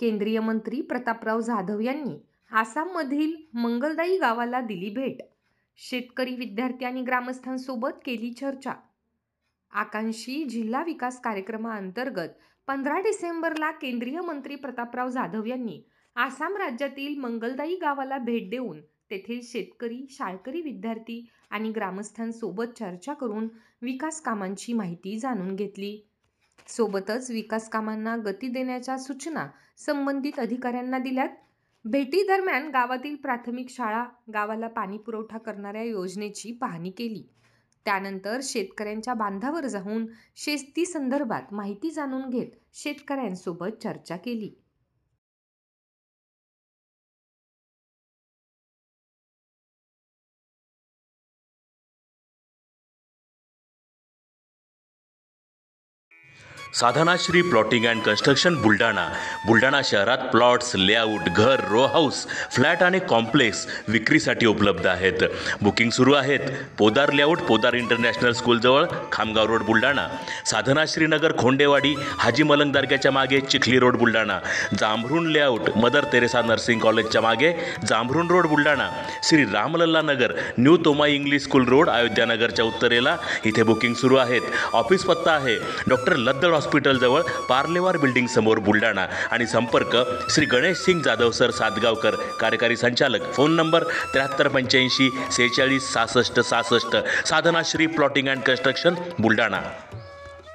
केंद्रीय मंत्री प्रतापराव जाधव यांनी आसाममधील मंगलदाई गावाला दिली भेट. शेतकरी, विद्यार्थी आणि ग्रामस्थांसोबत केली चर्चा. आकांक्षी जिल्हा विकास कार्यक्रमाअंतर्गत 15 डिसेंबरला केंद्रीय मंत्री प्रतापराव जाधव यांनी आसाम राज्यातील मंगलदाई गावाला भेट देऊन तेथील शेतकरी, शाळकरी, विद्यार्थी आणि ग्रामस्थांसोबत चर्चा करून विकास कामांची माहिती जाणून घेतली. सोबतच विकास कामांना गती देण्याच्या सूचना संबंधित अधिकाऱ्यांना दिल्यात. भेटीदरम्यान गावातील प्राथमिक शाळा, गावाला पाणी पुरवठा करणाऱ्या योजनेची पाहणी केली. त्यानंतर शेतकऱ्यांच्या बांधावर जाऊन शेतीसंदर्भात माहिती जाणून घेत शेतकऱ्यांसोबत चर्चा केली. Sadhanashri plotting and construction Buldhana शहरात प्लॉट्स, लेआउट, घर, रो हाऊस, फ्लॅट आणि कॉम्प्लेक्स विक्रीसाठी उपलब्ध आहेत. बुकिंग सुरू आहेत. पोदार लेआउट, पोदार इंटरनॅशनल स्कूलजवळ, खामगाव रोड, बुलढाणा. साधनाश्री नगर, खोंडेवाडी, हाजी मलंग दर्ग्याच्या मागे, Chikhli road, Buldhana. Jambhrun layout, Mother Teresa nursing कॉलेजच्या मागे, Jambhrun road, Buldhana. Shri Ramlalla Nagar, new Tomai English school road, अयोध्यानगरच्या उत्तरेला. इथे बुकिंग सुरू आहेत. ऑफिस पत्ता आहे डॉक्टर लद्दड हॉस्पिटलजवळ, पार्लेवार बिल्डिंग समोर, बुलढाणा. आणि संपर्क श्री गणेश सिंग जाधव सर सातगावकर, कार्यकारी संचालक. Phone number 7385 46 66 66. Sadhanashri plotting and construction, Buldhana.